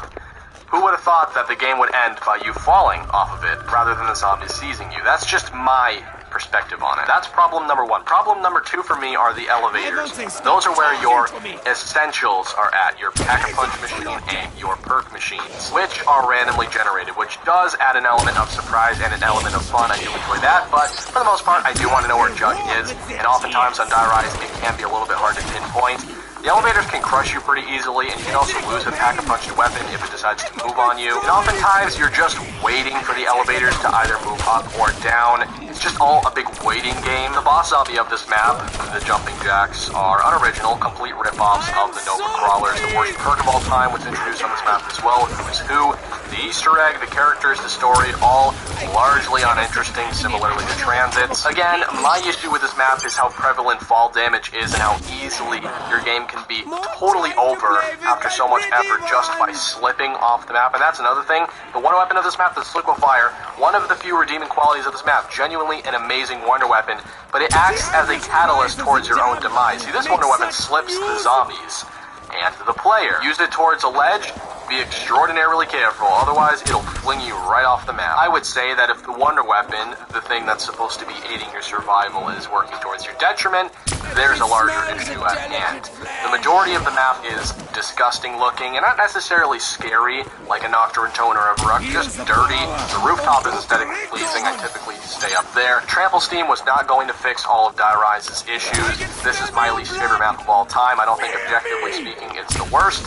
map. Who would have thought that the game would end by you falling off of it rather than the zombies seizing you? That's just my perspective on it. That's problem number one. Problem number two for me are the elevators. Those are where your essentials are at. Your pack-a-punch machine and your perk machines, which are randomly generated, which does add an element of surprise and an element of fun. I do enjoy that, but for the most part, I do want to know where Jug is, and oftentimes on Die Rise, it can be a little bit hard to pinpoint. The elevators can crush you pretty easily, and you can also lose a pack-a-punched weapon if it decides to move on you. And oftentimes, you're just waiting for the elevators to either move up or down. It's just all a big waiting game. The boss zombie of this map, the jumping jacks, are unoriginal, complete rip-offs of the Nova Crawlers. The worst perk of all time was introduced on this map as well. Who's Who, the Easter egg, the characters, the story, all largely uninteresting, similarly to Transits. Again, my issue with this map is how prevalent fall damage is and how easily your game can be totally over after so much effort just by slipping off the map. And that's another thing. The wonder weapon of this map, the Liquefier, one of the few redeeming qualities of this map. Genuinely an amazing wonder weapon, but it acts as a catalyst towards your own demise. See, this wonder weapon slips the zombies and the player. Use it towards a ledge, be extraordinarily careful, otherwise it'll fling you right off the map. I would say that if the wonder weapon, the thing that's supposed to be aiding your survival, is working towards your detriment, there's a larger issue at hand. The majority of the map is disgusting looking, and not necessarily scary, like a Nocturne Tone or a Varuk, just dirty. The rooftop is aesthetically pleasing, I typically stay up there. Trample Steam was not going to fix all of Die Rise's issues. This is my least favorite map of all time. I don't think, objectively speaking, it's the worst.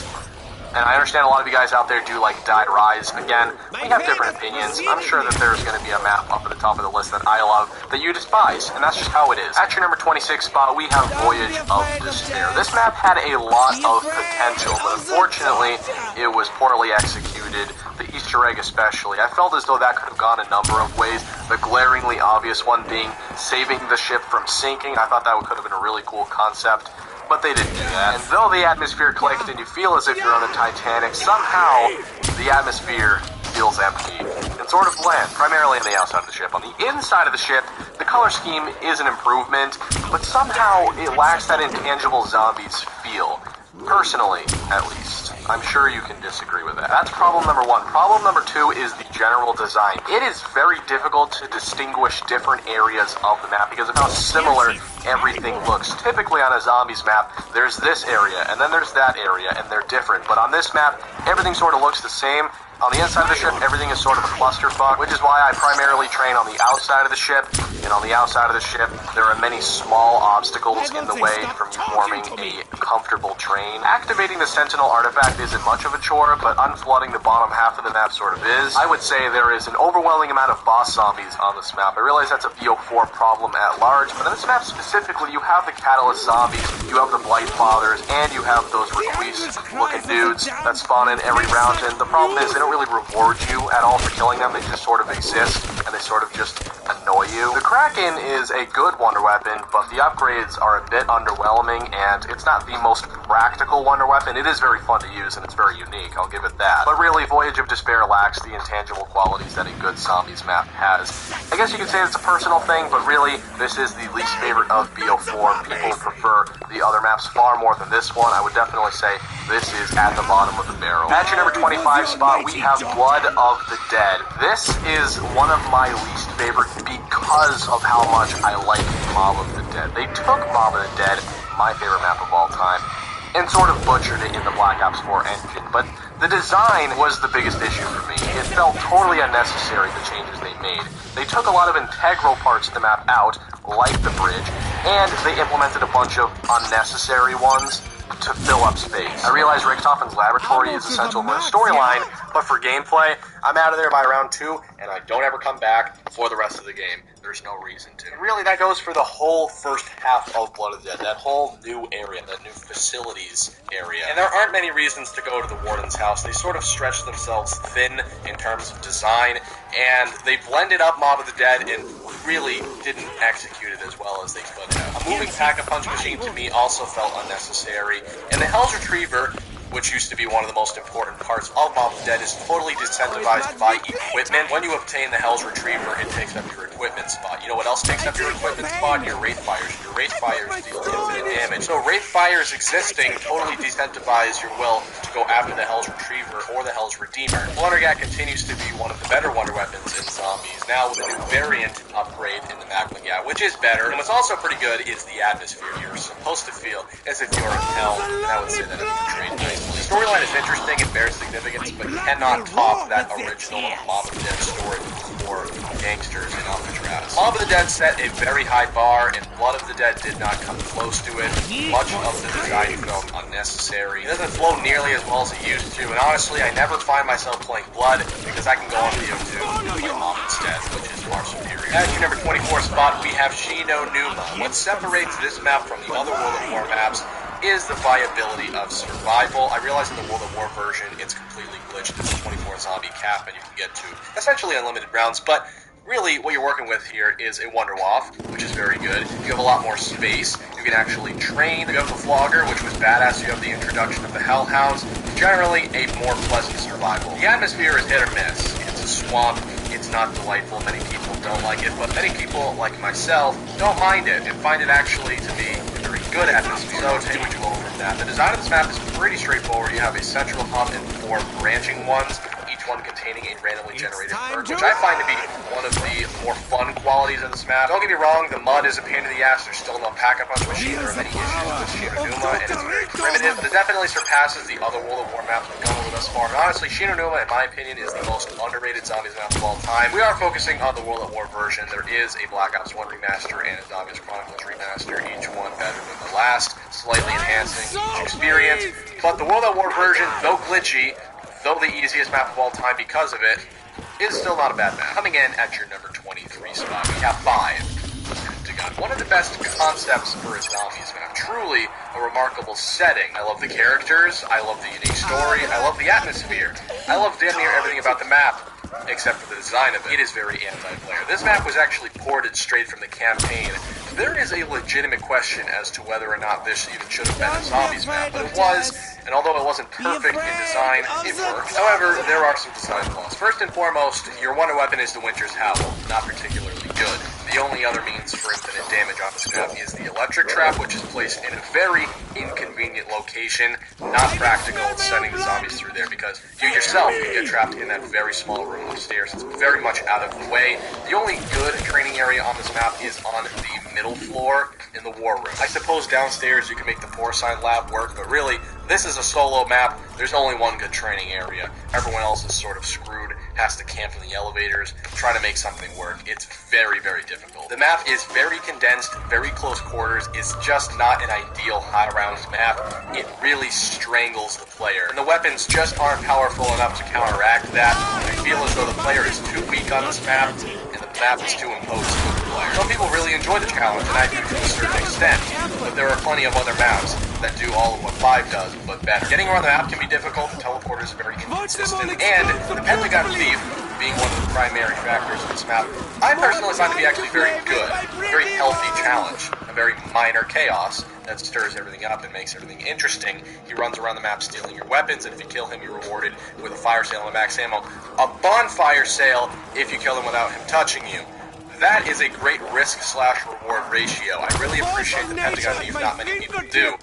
And I understand a lot of you guys out there do like Die Rise. Again, we have different opinions. I'm sure that there's going to be a map up at the top of the list that I love that you despise, and that's just how it is. At your number 26 spot, we have Voyage of Despair. This map had a lot of potential, but unfortunately, it was poorly executed. The Easter egg especially. I felt as though that could have gone a number of ways. The glaringly obvious one being saving the ship from sinking. I thought that could have been a really cool concept, but they didn't do that. And though the atmosphere clicked and you feel as if you're on the Titanic, somehow the atmosphere feels empty and sort of bland, primarily on the outside of the ship. On the inside of the ship, the color scheme is an improvement, but somehow it lacks that intangible zombies feel. Personally, at least. I'm sure you can disagree with that. That's problem number one. Problem number two is the general design. It is very difficult to distinguish different areas of the map because of how similar everything looks. Typically on a zombies map, there's this area, and then there's that area, and they're different. But on this map, everything sort of looks the same. On the inside of the ship, everything is sort of a clusterfuck, which is why I primarily train on the outside of the ship. And on the outside of the ship, there are many small obstacles in the way from you forming a comfortable train. Activating the Sentinel artifact isn't much of a chore, but unflooding the bottom half of the map sort of is. I would say there is an overwhelming amount of boss zombies on this map. I realize that's a BO4 problem at large, but on this map specifically, you have the Catalyst zombies, you have the Blight Fathers, and you have those Requise-looking dudes that spawn in every round, and the problem is they don't really reward you at all for killing them. They just sort of exist, and they sort of just annoy you. The Kraken is a good wonder weapon, but the upgrades are a bit underwhelming, and it's not the most practical wonder weapon. It is very fun to use, and it's very unique, I'll give it that. But really, Voyage of Despair lacks the intangible qualities that a good zombies map has. I guess you could say it's a personal thing, but really, this is the least favorite of BO4. People prefer the other maps far more than this one. I would definitely say this is at the bottom of the barrel. At your number 25 spot, we have Blood of the Dead. This is one of my least favorite because of how much I like Mob of the Dead. They took Mob of the Dead, my favorite map of all time, and sort of butchered it in the Black Ops 4 engine, but the design was the biggest issue for me. It felt totally unnecessary, the changes they made. They took a lot of integral parts of the map out, like the bridge, and they implemented a bunch of unnecessary ones to fill up space. I realize Richtofen's laboratory is essential for the storyline, but for gameplay, I'm out of there by round 2, and I don't ever come back for the rest of the game. There's no reason to. And really, that goes for the whole first half of Blood of the Dead, that whole new area, that new facilities area. And there aren't many reasons to go to the Warden's house. They sort of stretch themselves thin in terms of design, and they blended up Mob of the Dead and really didn't execute it as well as they could have. A moving pack-a-punch machine to me also felt unnecessary, and the Hell's Retriever which used to be one of the most important parts of Mob of the Dead, is totally decentralized by equipment. When you obtain the Hell's Retriever, it takes up your equipment spot. You know what else takes up your equipment spot? Your Wraith Fires. Your Wraith Fires deal infinite damage. So Wraith Fires existing totally decentivize your will to go after the Hell's Retriever or the Hell's Redeemer. Blundergat continues to be one of the better wonder weapons in Zombies, now with a new variant upgrade in the Magma Gat, which is better. And what's also pretty good is the atmosphere. You're supposed to feel as if you're in hell, and I would say that it's portrayed nicely. The storyline is interesting and bears significance, but cannot top that original Mob of the Dead story for gangsters in Alcatraz. Mob of the Dead set a very high bar, and Blood of the Dead did not come close to it. Much of the design felt unnecessary. It doesn't flow nearly as well as it used to, and honestly, I never find myself playing Blood because I can go on BO2 and play Mob instead, which is far superior. At your number 24 spot, we have Shino Numa. What separates this map from the other World of War maps is the viability of survival. I realize in the World of War version, it's completely glitched. It's a 24 zombie cap, and you can get to essentially unlimited rounds, but really, what you're working with here is a Wonderwaff, which is very good. You have a lot more space. You can actually train. You have the Flogger, which was badass. You have the introduction of the Hellhounds. Generally, a more pleasant survival. The atmosphere is hit or miss. It's a swamp. It's not delightful. Many people don't like it, but many people, like myself, don't mind it and find it actually to be a very good atmosphere. So take what you will from that. The design of this map is pretty straightforward. You have a central hub and 4 branching ones, each one containing a randomly generated bird, which I find to be one of the more fun qualities of this map. Don't get me wrong, the mud is a pain in the ass. There's still no pack-a-punch machine. There are many issues with Shinonuma, and it's very primitive. It definitely surpasses the other World of War maps we've gone over thus far. But honestly, Shinonuma, in my opinion, is the most underrated Zombies map of all time. We are focusing on the World of War version. There is a Black Ops 1 remaster and a Zombies Chronicles remaster, each one better than the last, slightly enhancing each experience. But the World of War version, though glitchy, though the easiest map of all time because of it, is still not a bad map. Coming in at your number 23 spot, we have 5. Pentagon. One of the best concepts for a Zombies map. Truly a remarkable setting. I love the characters, I love the unique story, I love the atmosphere. I love damn near everything about the map, except for the design of it. It is very anti-player. This map was actually ported straight from the campaign. There is a legitimate question as to whether or not this even should have been a Zombies map, but it was, and although it wasn't perfect in design, it worked. However, there are some design flaws. First and foremost, your wonder weapon is the Winter's Howl, not particularly good. The only other means for infinite damage on this map is the electric trap, which is placed in a very inconvenient location, not practical in sending the zombies through there, because you yourself can get trapped in that very small room upstairs. It's very much out of the way. The only good training area on this map is on the middle floor in the war room. I suppose downstairs you can make the porcine lab work, but really, this is a solo map. There's only one good training area. Everyone else is sort of screwed, has to camp in the elevators, try to make something work. It's very, very difficult. The map is very condensed, very close quarters. It's just not an ideal high-round map. It really strangles the player. And the weapons just aren't powerful enough to counteract that. I feel as though the player is too weak on this map, and the map is too imposed with the player. Some people really enjoy the challenge, and I do to a certain extent, but there are plenty of other maps that do all of what 5 does, but better. Getting around the map can be difficult, the teleporters are very inconsistent, and the Pentagon Thief, being one of the primary factors of this map, I personally find to be actually very good, a very healthy challenge, a very minor chaos that stirs everything up and makes everything interesting. He runs around the map stealing your weapons, and if you kill him, you're rewarded with a fire sale and max ammo. A bonfire sale if you kill him without him touching you. That is a great risk/reward ratio. I really appreciate the Pentagon Thief, not many people do.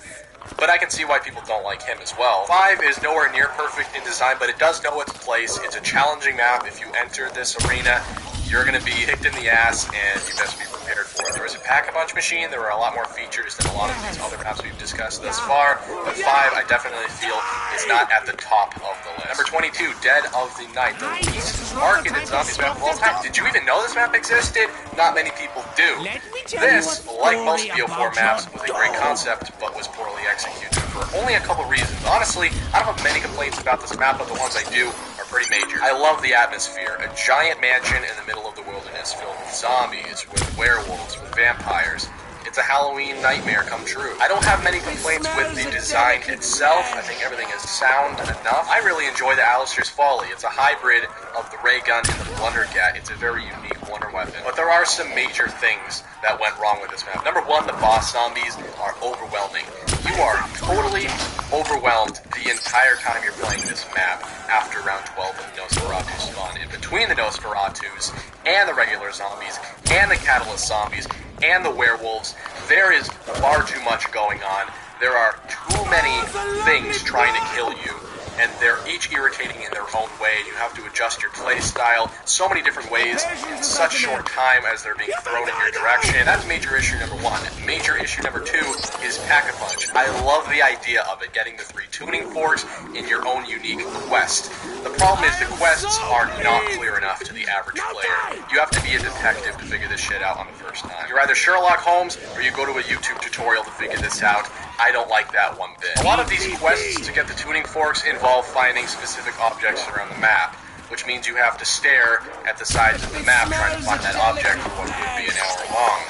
But I can see why people don't like him as well. 5 is nowhere near perfect in design, but it does know its place. It's a challenging map. If you enter this arena, you're going to be kicked in the ass, and you best be prepared for it. There is a pack-a-punch machine. There are a lot more features than a lot of these other maps we've discussed thus far, but 5, I definitely feel, is not at the top of the list. Number 22, Dead of the Night, the least marketed Zombies map of all time. Did you even know this map existed? Not many people do. This, like most BO4 maps, was a great concept, but was poorly executed for only a couple reasons. Honestly, I don't have many complaints about this map, but the ones I do are pretty major. I love the atmosphere. A giant mansion in the middle of the wilderness filled with zombies, with werewolves, with vampires. It's a Halloween nightmare come true. I don't have many complaints with the design itself. I think everything is sound enough. I really enjoy the Alistair's Folly. It's a hybrid of the ray gun and the Blundergat. It's a very unique wonder weapon. But there are some major things that went wrong with this map. Number 1, the boss zombies are overwhelming. you are totally overwhelmed the entire time you're playing this map after round 12 of Nosferatu spawn. In between the Nosferatus and the regular zombies and the Catalyst zombies and the werewolves, there is far too much going on. There are too many things trying to kill you, and they're each irritating in their own way. You have to adjust your play style so many different ways in such a short time as they're being thrown in your direction. That's major issue number one. Major issue number two is Pack-a-Punch. I love the idea of it, getting the 3 tuning forks in your own unique quest. The problem is the quests are not clear enough to the average player. You have to be a detective to figure this shit out on the first time. You're either Sherlock Holmes or you go to a YouTube tutorial to figure this out. I don't like that one bit. A lot of these quests to get the tuning forks involve finding specific objects around the map, which means you have to stare at the sides of the map trying to find that object for what would be an hour long.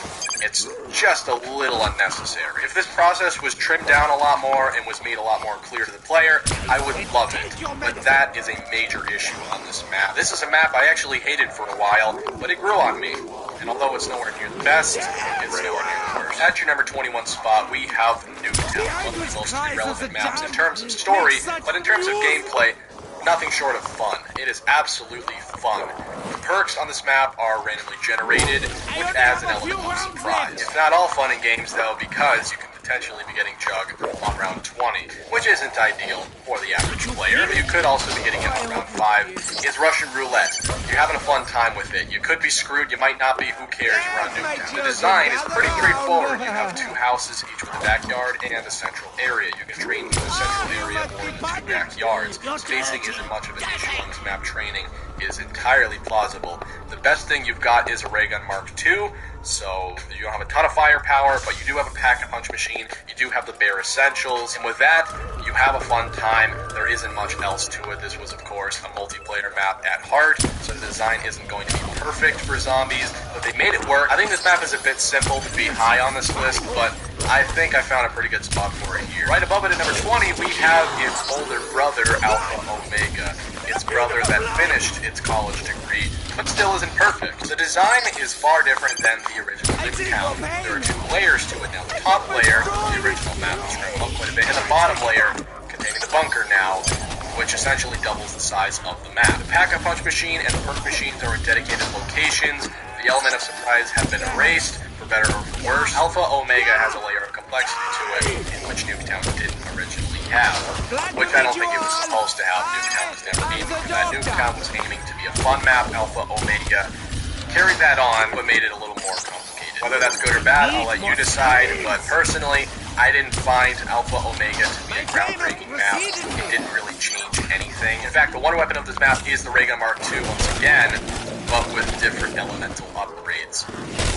It's just a little unnecessary. If this process was trimmed down a lot more and was made a lot more clear to the player, I would love it. But that is a major issue on this map. This is a map I actually hated for a while, but it grew on me. And although it's nowhere near the best, it's nowhere near the worst. At your number 21 spot, we have Nuketown, one of the most irrelevant maps in terms of story, but in terms of gameplay, nothing short of fun. It is absolutely fun. The perks on this map are randomly generated, which adds an element of surprise. It's not all fun in games, though, because you can potentially be getting Jug on round 20, which isn't ideal for the average player. You could also be getting it on round 5. It's Russian roulette. You're having a fun time with it. You could be screwed, you might not be, who cares? You're on Nuketown. The design is pretty straightforward. You have 2 houses, each with a backyard and a central area. You can train to a central area or the 2 backyards. Spacing isn't much of an issue on this map. Training is entirely plausible. The best thing you've got is a Ray Gun Mark II, so you don't have a ton of firepower, but you do have a pack-a-punch machine, you do have the bare essentials, and with that, you have a fun time. There isn't much else to it. This was, of course, a multiplayer map at heart, so the design isn't going to be perfect for zombies, but they made it work. I think this map is a bit simple to be high on this list, but I think I found a pretty good spot for it here. Right above it at number 20, we have its older brother, Alpha Omega. Its brother that finished its college degree, but still isn't perfect. The design is far different than the original Nuketown. There are 2 layers to it now. The top layer, the original map, was scrambled up quite a bit, and the bottom layer, containing the bunker now, which essentially doubles the size of the map. The Pack-a-Punch machine and the perk machines are in dedicated locations. The element of surprise has been erased, for better or for worse. Alpha Omega has a layer of complexity to it, in which Nuketown didn't originally have, which I don't think it was supposed to have. Nuketown was never aiming for that. Nuketown was aiming to be a fun map. Alpha Omega carried that on, but made it a little more complicated. Whether that's good or bad, I'll let you decide, but personally, I didn't find Alpha Omega to be a groundbreaking map. It didn't really change anything. In fact, the wonder weapon of this map is the Ray Gun Mark II once again, but with different elemental upgrades.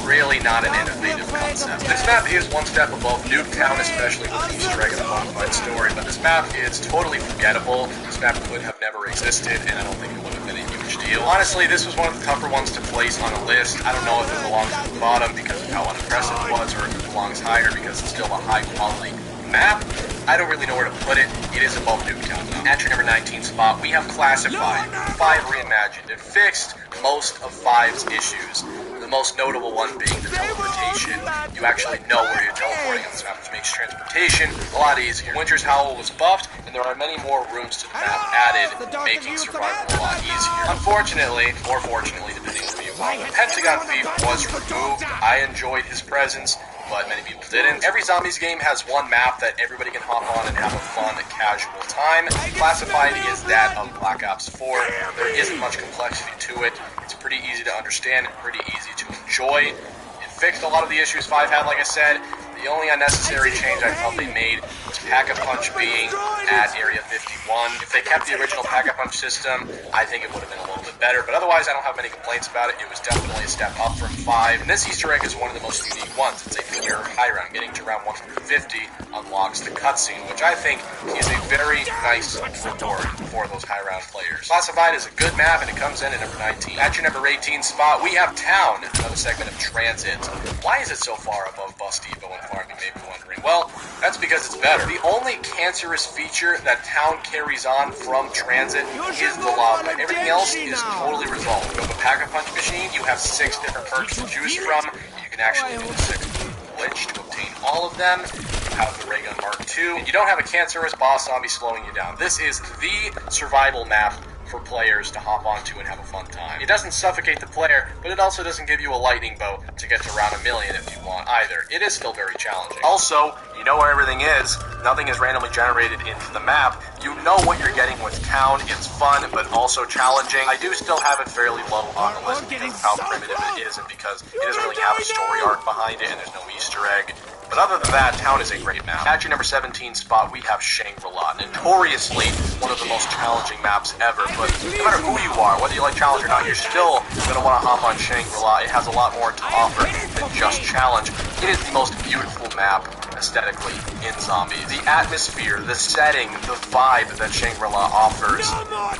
Really not an innovative concept. This map is one step above Nuketown, especially with the Easter egg and the bonafide story, but this map is totally forgettable. This map could have never existed, and I don't think it would have been a huge deal. Honestly, this was one of the tougher ones to place on a list. I don't know if it belongs at the bottom because of how unimpressive it was, or if it belongs higher because it's still a high-quality map. I don't really know where to put it. It is above Nuketown, though. At your number 19 spot, we have Classified. 5 reimagined. It fixed most of 5's issues. The most notable one being the teleportation. You actually know where you're teleporting on this map, which makes transportation a lot easier. Winter's Howl was buffed, and there are many more rooms to the map added, making survival a lot easier. Unfortunately, or fortunately, depending on who you are, the Pentagon Thief was removed. I enjoyed his presence, but many people didn't. Every Zombies game has one map that everybody can hop on and have a fun, casual time. Classified is that of Black Ops 4. There isn't much complexity to it. It's pretty easy to understand and pretty easy to enjoy. It fixed a lot of the issues 5 had, like I said. The only unnecessary change I felt they made was Pack-a-Punch being at Area 51. If they kept the original Pack-a-Punch system, I think it would have been a little bit better. But otherwise, I don't have many complaints about it. It was definitely a step up from 5. And this Easter egg is one of the most unique ones. It's a pure high round. Getting to round 150 unlocks the cutscene, which I think is a very nice reward for those high round players. Classified is a good map, and it comes in at number 19. At your number 18 spot, we have Town, another segment of Transit. Why is it so far above Bus Depot and Farm, you may be wondering? Well, that's because it's better. The only cancerous feature that Town carries on from Transit is the lava. Everything else is totally resolved. With a Pack-a-Punch machine, you have 6 different perks to choose from. You can actually do the 6 glitch to obtain all of them. have the Ray Gun Mark II, and you don't have a cancerous boss zombie slowing you down. This is the survival map for players to hop onto and have a fun time. It doesn't suffocate the player, but it also doesn't give you a lightning bolt to get to round 1,000,000 if you want either. It is still very challenging. Also, you know where everything is. Nothing is randomly generated into the map. You know what you're getting with town. It's fun, but also challenging. I do still have it fairly low on the list because of how primitive it is and because it doesn't really have a story arc behind it and there's no Easter egg. But other than that, town is a great map. At your number 17 spot, we have Shangri-La. Notoriously one of the most challenging maps ever, but no matter who you are, whether you like challenge or not, you're still going to want to hop on Shangri-La. It has a lot more to offer than just challenge. It is the most beautiful map aesthetically in Zombies. The atmosphere, the setting, the vibe that Shangri-La offers,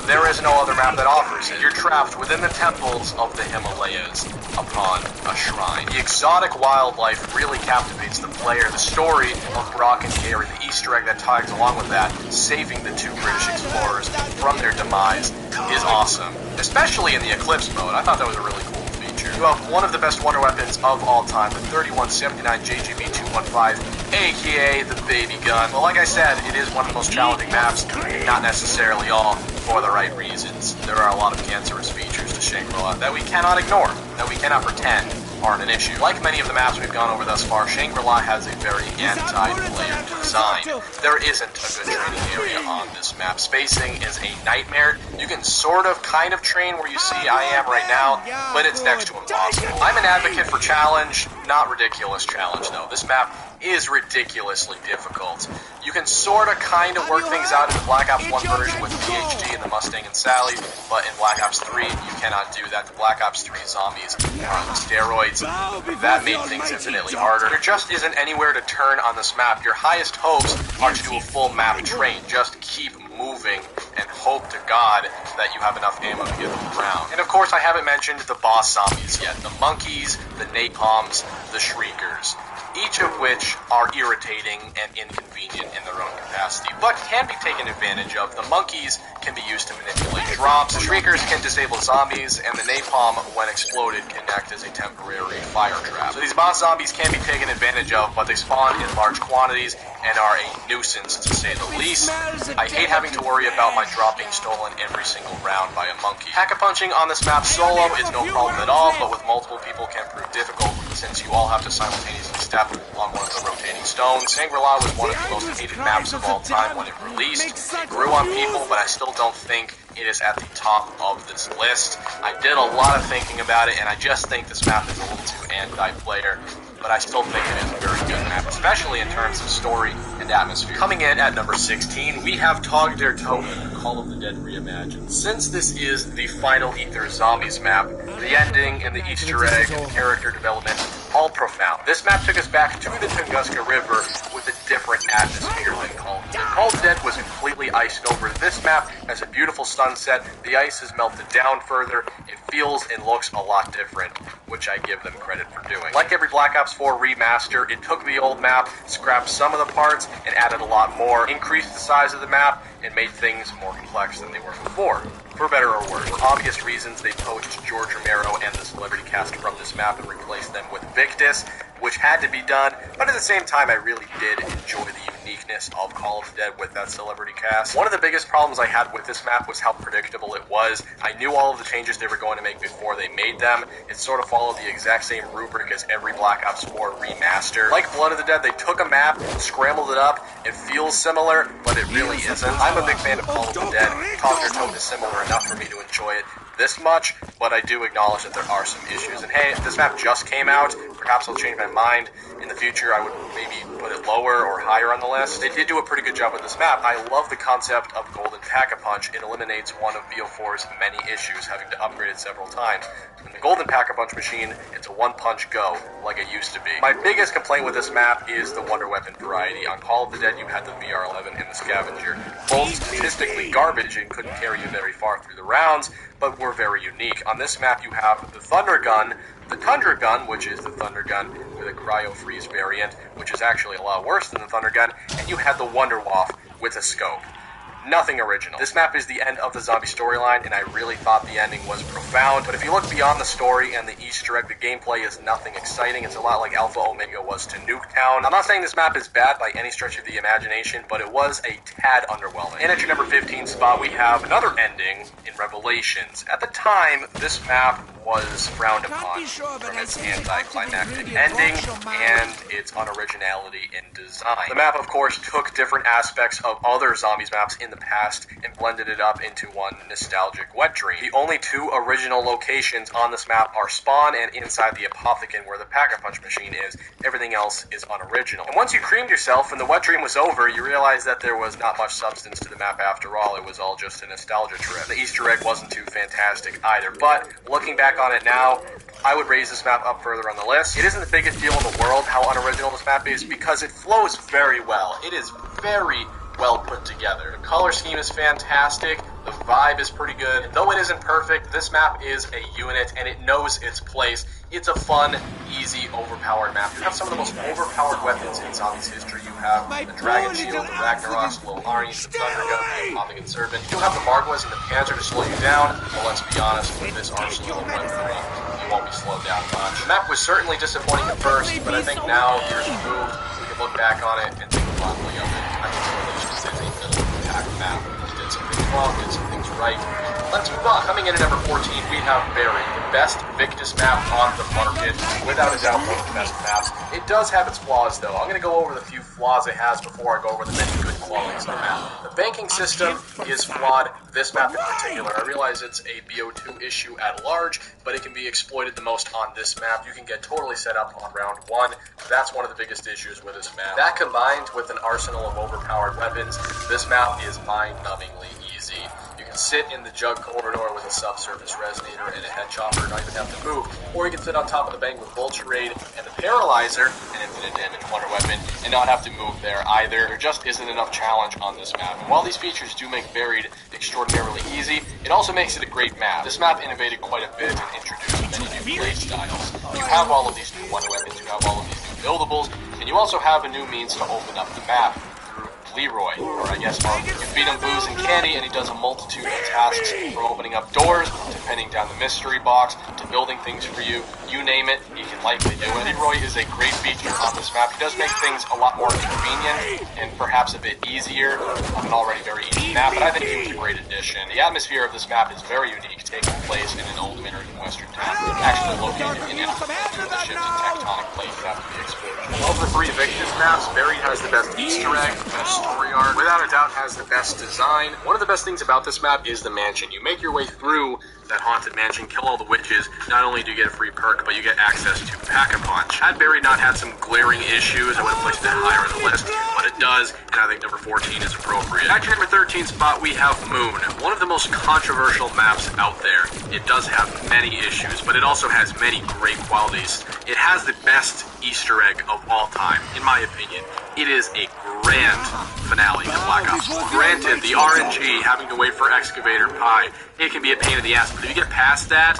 there is no other map that offers it. You're trapped within the temples of the Himalayas upon a shrine. The exotic wildlife really captivates the player. The story of Brock and Gary, the Easter egg that ties along with that, saving the 2 British explorers from their demise, is awesome. Especially in the Eclipse mode. I thought that was a really cool feature. You have one of the best wonder weapons of all time, the 3179 JGB-215, aka the baby gun. Well, like I said, it is one of the most challenging maps, not necessarily all for the right reasons. There are a lot of cancerous features to Shangri-La that we cannot ignore, that we cannot pretend aren't an issue. Like many of the maps we've gone over thus far, Shangri-La has a very anti-player design. There isn't a good training area on this map. Spacing is a nightmare. You can sort of, kind of train where you see I am right now, but it's next to impossible. I'm an advocate for challenge, not ridiculous challenge though. This map is ridiculously difficult. You can sort of, kind of work things out in the Black Ops 1 version with PhD and the Mustang and Sally, but in Black Ops 3, you cannot do that. The Black Ops 3 zombies are on steroids. That made things infinitely harder. There just isn't anywhere to turn on this map. Your highest hopes are to do a full map train. Just keep moving and hope to God that you have enough ammo to get around. And of course, I haven't mentioned the boss zombies yet. The monkeys, the napalms, the shriekers. Each of which are irritating and inconvenient in their own capacity, but can be taken advantage of. The monkeys can be used to manipulate drops, the shriekers can disable zombies, and the napalm, when exploded, can act as a temporary fire trap. So these boss zombies can be taken advantage of, but they spawn in large quantities and are a nuisance, to say the least. I hate having to worry about my drop being stolen every single round by a monkey. Pack-a-punching on this map solo is no problem at all, but with multiple people can prove difficult, since you all have to simultaneously step on one of the rotating stones. Shangri-La was one of the most hated maps of all time when it released. It grew on people, but I still don't think it is at the top of this list. I did a lot of thinking about it, and I just think this map is a little too anti-player, but I still think it is a very good map, especially in terms of story and atmosphere. Coming in at number 16, we have Tog der Toten, Call of the Dead Reimagined. Since this is the final Ether Zombies map, the ending and the Easter egg and the character development, all profound. This map took us back to the Tunguska River with a different atmosphere than Call of the Dead. Call of the Dead was completely iced over. This map has a beautiful sunset. The ice is melted down further. It feels and looks a lot different, which I give them credit for doing. Like every Black Ops 4 remaster, it took the old map, scrapped some of the parts, and added a lot more, increased the size of the map, and made things more complex than they were before. For better or worse. For obvious reasons, they poached George Romero and the celebrity cast from this map and replaced them with Victus, which had to be done, but at the same time, I really did enjoy the uniqueness of Call of the Dead with that celebrity cast. One of the biggest problems I had with this map was how predictable it was. I knew all of the changes they were going to make before they made them. It sort of followed the exact same rubric as every Black Ops 4 remaster. Like Blood of the Dead, they took a map, scrambled it up. It feels similar, but it really isn't. I'm a big fan of Call of the Dead. Tog der Toten is similar enough for me to enjoy it this much, but I do acknowledge that there are some issues. And hey, this map just came out. Perhaps I'll change my mind. In the future, I would maybe put it lower or higher on the list. They did do a pretty good job with this map. I love the concept of Golden Pack-a-Punch. It eliminates one of BO4's many issues, having to upgrade it several times. In the Golden Pack-a-Punch machine, it's a one-punch go, like it used to be. My biggest complaint with this map is the Wonder Weapon variety. On Call of the Dead, you had the VR-11 and the Scavenger. Both statistically garbage and couldn't carry you very far through the rounds, but were very unique. On this map, you have the Thunder Gun, the Tundra Gun, which is the Thunder Gun with a cryo-freeze variant, which is actually a lot worse than the Thunder Gun, and you had the Wonder Waff with a scope. nothing original. This map is the end of the zombie storyline, and I really thought the ending was profound. But if you look beyond the story and the Easter egg, the gameplay is nothing exciting. It's a lot like Alpha Omega was to Nuketown. I'm not saying this map is bad by any stretch of the imagination, but it was a tad underwhelming. And at your number 15 spot, we have another ending in Revelations. At the time, this map was frowned upon from its anticlimactic ending and its unoriginality in design. The map, of course, took different aspects of other Zombies maps in the past and blended it up into one nostalgic wet dream. The only two original locations on this map are Spawn and inside the Apothecon where the Pack-a-Punch machine is. Everything else is unoriginal. And once you creamed yourself and the wet dream was over, you realized that there was not much substance to the map after all. It was all just a nostalgia trip. The Easter egg wasn't too fantastic either, but looking back on it now, I would raise this map up further on the list. It isn't the biggest deal in the world how unoriginal this map is because it flows very well. It is very well put together. The color scheme is fantastic. The vibe is pretty good. Though it isn't perfect, this map is a unit and it knows its place. It's a fun, easy, overpowered map. You have some of the most overpowered weapons in Zombies history. You have the Dragon Shield, the Ragnaros, the Little Arnie, the Thunder Gun, the Apothecon Serpent. You have the Margwas and the Panzer to slow you down. But let's be honest, with this arsenal of weaponry, you won't be slowed down much. The map was certainly disappointing at first, but I think now, years removed, we can look back on it and think fondly of it. I think Revelations is a middle-of-the-pack map. It did some things wrong, did some things right. Let's move on. Coming in at number 14, we have Buried, the best Victus map on the market. Without a doubt, one of the best maps. It does have its flaws, though. I'm going to go over the few flaws it has before I go over the many good qualities of the map. The banking system is flawed. This map in particular. I realize it's a BO2 issue at large, but it can be exploited the most on this map. You can get totally set up on round one. That's one of the biggest issues with this map. That combined with an arsenal of overpowered weapons, this map is mind-numbingly easy. You can sit in the jug corridor with a subsurface resonator and a head chopper and not even have to move, or you can sit on top of the bank with Vulture Raid and the Paralyzer, an infinite damage wonder weapon, and not have to move there either. There just isn't enough challenge on this map. And while these features do make Buried extraordinarily easy, it also makes it a great map. This map innovated quite a bit and introduced many new play styles. You have all of these new wonder weapons, you have all of these new buildables, and you also have a new means to open up the map. Leroy, or I guess Mark. You feed him booze and candy, and he does a multitude of tasks, from opening up doors, to pinning down the mystery box, to building things for you. You name it, he can likely do it. Leroy is a great feature on this map. He does make things a lot more convenient, and perhaps a bit easier on an already very easy map, but I think he was a great addition. The atmosphere of this map is very unique, taking place in an old American Western town, actually located in Antarctica. The shift in tectonic plates have to be explored. Of the three Victus maps, Buried has the best Easter egg, the best story arc, without a doubt has the best design. One of the best things about this map is the mansion. You make your way through that haunted mansion, kill all the witches. Not only do you get a free perk, but you get access to Pack-a-Punch. Had Buried not had some glaring issues, I would have placed it higher on the list, but it does, and I think number 14 is appropriate. At your number 13 spot, we have Moon, one of the most controversial maps out there. It does have many issues, but it also has many great qualities. It has the best Easter egg of all time, in my opinion. It is a grand finale to Black Ops 1. Granted, the RNG, having to wait for Excavator Pie, it can be a pain in the ass, but if you get past that,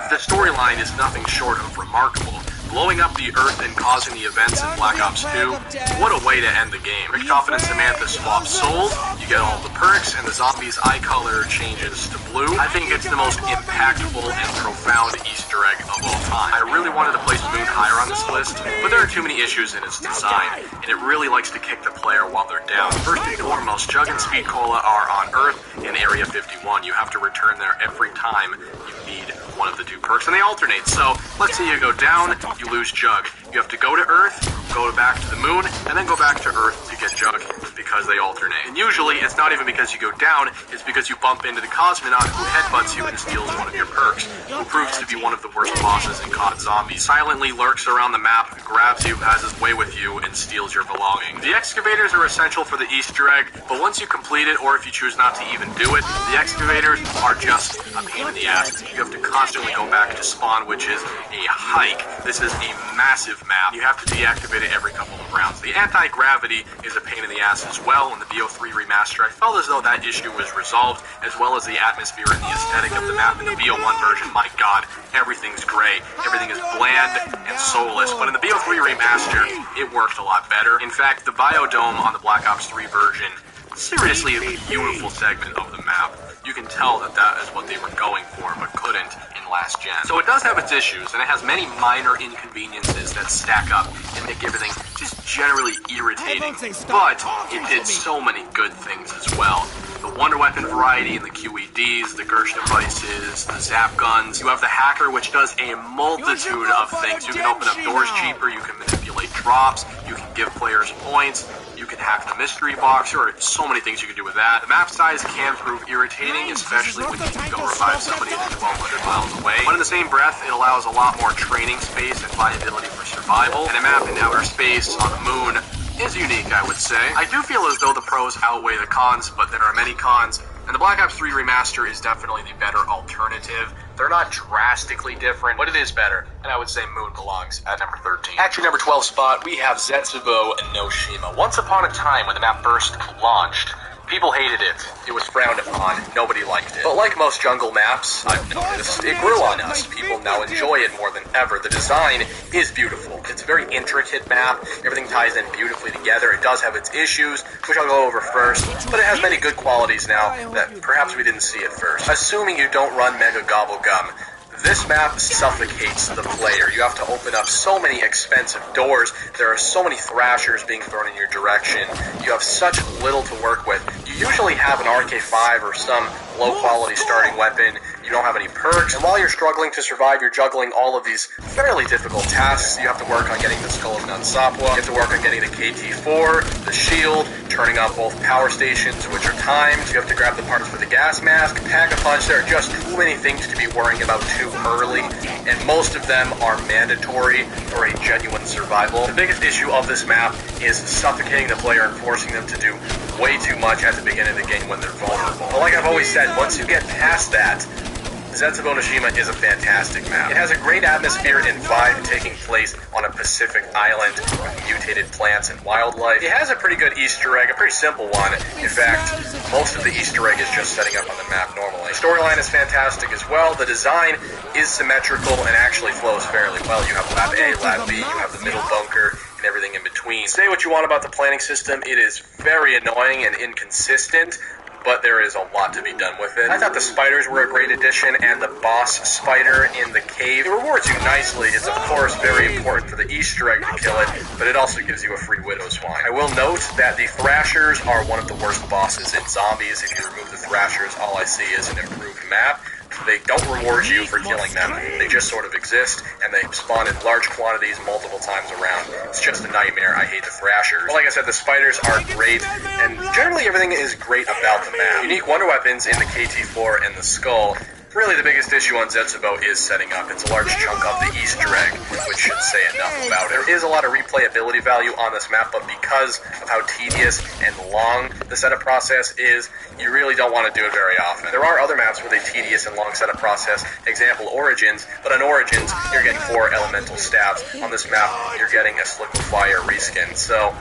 the storyline is nothing short of remarkable. Blowing up the Earth and causing the events in Black Ops 2, what a way to end the game. Richtofen and Samantha swap souls, you get all the perks, and the zombies' eye color changes to blue. I think it's the most impactful and profound Easter egg of all time. I really wanted to place Moon higher on this list, but there are too many issues in its design, and it really likes to kick the player while they're down. First and foremost, Jug and Speed Cola are on Earth in Area 51. You have to return there every time you need one of the two perks, and they alternate. So, let's say you go down, you lose Jug. You have to go to Earth, go back to the Moon, and then go back to Earth to get Jug because they alternate. And usually, it's not even because you go down, it's because you bump into the Cosmonaut who headbutts you and steals one of your perks, who proves to be one of the worst bosses in COD Zombies. Silently lurks around the map, grabs you, has his way with you, and steals your belongings. The excavators are essential for the Easter egg, but once you complete it, or if you choose not to even do it, the excavators are just a pain in the ass. You have to constantly go back to spawn, which is a hike. This is a massive map. You have to deactivate it every couple of rounds. The anti-gravity is a pain in the ass as well. In the BO3 remaster, I felt as though that issue was resolved, as well as the atmosphere and the aesthetic of the map. In the BO1 version, my god, everything's gray. Everything is bland and soulless. But in the BO3 remaster, it worked a lot better. In fact, the biodome on the Black Ops 3 version seriously a beautiful segment of the map. You can tell that that is what they were going for, but couldn't in last gen. So it does have its issues, and it has many minor inconveniences that stack up and make everything just generally irritating. But it did so many good things as well. The wonder weapon variety and the QEDs, the Gersh devices, the zap guns. You have the hacker, which does a multitude of things. You can open up doors cheaper, you can manipulate drops, you can give players points, you can hack the mystery box. There are so many things you can do with that. The map size can prove irritating, especially when you can go revive somebody that's 1,200 miles away. But in the same breath, it allows a lot more training space and viability for survival. And a map in outer space on the moon is unique, I would say. I do feel as though the pros outweigh the cons, but there are many cons, and the Black Ops 3 Remaster is definitely the better alternative. They're not drastically different, but it is better, and I would say Moon belongs at number 13. At your number 12 spot, we have Zetsubo and Noshima. Once upon a time, when the map first launched, people hated it. It was frowned upon. Nobody liked it. But like most jungle maps, I've noticed, it grew on us. People now enjoy it more than ever. The design is beautiful. It's a very intricate map. Everything ties in beautifully together. It does have its issues, which I'll go over first, but it has many good qualities now that perhaps we didn't see at first. Assuming you don't run Mega Gobblegum, this map suffocates the player. You have to open up so many expensive doors. There are so many thrashers being thrown in your direction. You have such little to work with. You usually have an RK5 or some low-quality starting weapon. You don't have any perks. And while you're struggling to survive, you're juggling all of these fairly difficult tasks. You have to work on getting the Skull of Nansapwa. You have to work on getting the KT-4, the shield, turning off both power stations, which are timed. You have to grab the parts for the gas mask, pack-a-punch. There are just too many things to be worrying about too early, and most of them are mandatory for a genuine survival. The biggest issue of this map is suffocating the player and forcing them to do way too much at the beginning of the game when they're vulnerable. But like I've always said, once you get past that, Zetsubo Noshima is a fantastic map. It has a great atmosphere and vibe taking place on a Pacific island with mutated plants and wildlife. It has a pretty good Easter egg, a pretty simple one. In fact, most of the Easter egg is just setting up on the map normally. The storyline is fantastic as well. The design is symmetrical and actually flows fairly well. You have Lab A, Lab B, you have the middle bunker, and everything in between. Say what you want about the planning system, it is very annoying and inconsistent, but there is a lot to be done with it. I thought the spiders were a great addition, and the boss spider in the cave. It rewards you nicely. It's, of course, very important for the Easter egg to kill it, but it also gives you a free Widow Swine. I will note that the Thrashers are one of the worst bosses in Zombies. If you remove the Thrashers, all I see is an improved map. They don't reward you for killing them. They just sort of exist, and they spawn in large quantities multiple times around. It's just a nightmare. I hate the Thrashers. But like I said, the spiders are great, and generally everything is great about the map. Unique wonder weapons in the KT-4 and the Skull. Really, the biggest issue on Zetsubo is setting up. It's a large chunk of the Easter egg, which should say enough about it. There is a lot of replayability value on this map, but because of how tedious and long the setup process is, you really don't want to do it very often. There are other maps with a tedious and long setup process, example Origins, but on Origins, you're getting 4 elemental stabs. On this map, you're getting a Slick with Fire reskin, so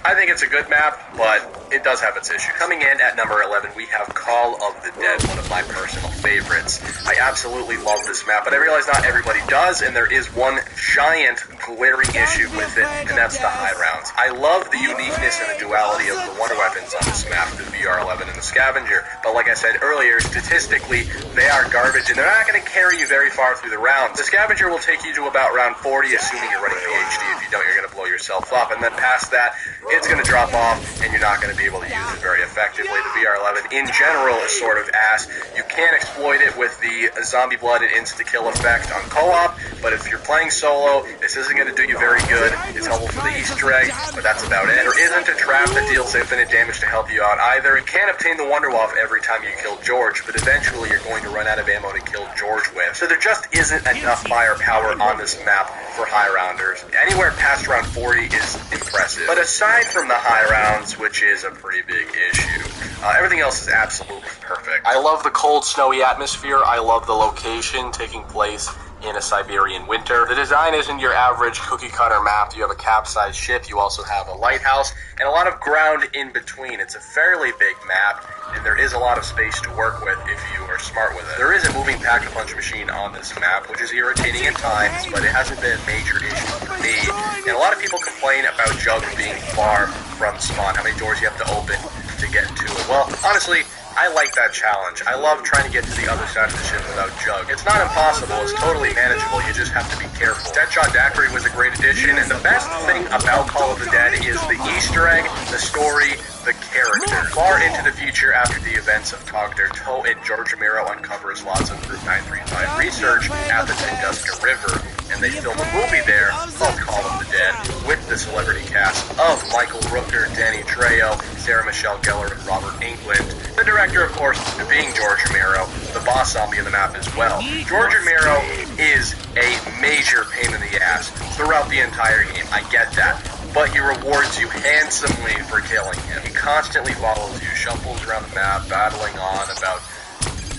I think it's a good map, but it does have its issues. Coming in at number 11, we have Call of the Dead, one of my personal favorites. I absolutely love this map, but I realize not everybody does, and there is one giant glaring issue with it, and that's the high rounds. I love the uniqueness and the duality of the wonder weapons on this map, the VR-11 and the Scavenger, but like I said earlier, statistically, they are garbage, and they're not going to carry you very far through the rounds. The Scavenger will take you to about round 40, assuming you're running PhD. If you don't, you're going to blow yourself up, and then past that, it's going to drop off, and you're not going to be able to use it very effectively. The VR-11 in general is sort of ass. You can exploit it with the zombie blood and insta-kill effect on co-op, but if you're playing solo, this isn't going to do you very good. It's helpful for the Easter egg, but that's about it. There isn't a trap that deals infinite damage to help you out either. You can obtain the Wonder Waff every time you kill George, but eventually you're going to run out of ammo to kill George with. So there just isn't enough firepower on this map for high rounders. Anywhere past round 40 is impressive. But aside from the high rounds, which is a pretty big issue, everything else is absolutely perfect. I love the cold, snowy atmosphere. I love the location taking place in a Siberian winter. The design isn't your average cookie-cutter map. You have a capsized ship, you also have a lighthouse, and a lot of ground in between. It's a fairly big map, and there is a lot of space to work with if you are smart with it. There is a moving pack-a-punch machine on this map, which is irritating at times, but it hasn't been a major issue for me. And a lot of people complain about Jug being far from spawn, how many doors you have to open to get to it? Well, honestly, I like that challenge. I love trying to get to the other side of the ship without Jug. It's not impossible, it's totally manageable, you just have to be careful. Deadshot Daiquiri was a great addition, and the best thing about Call of the Dead is the Easter egg, the story, the character. Far into the future, after the events of Cogder, Toe and George Romero uncovers lots of Group 935 research at the Tunguska River, and they film a movie there called Call of the Dead with the celebrity cast of Michael Rooker, Danny Trejo, Sarah Michelle Gellar, and Robert Englund. The director, of course, being George Romero, the boss zombie of the map as well. George Romero is a major pain in the ass throughout the entire game. I get that. But he rewards you handsomely for killing him. He constantly follows you, shuffles around the map, battling on about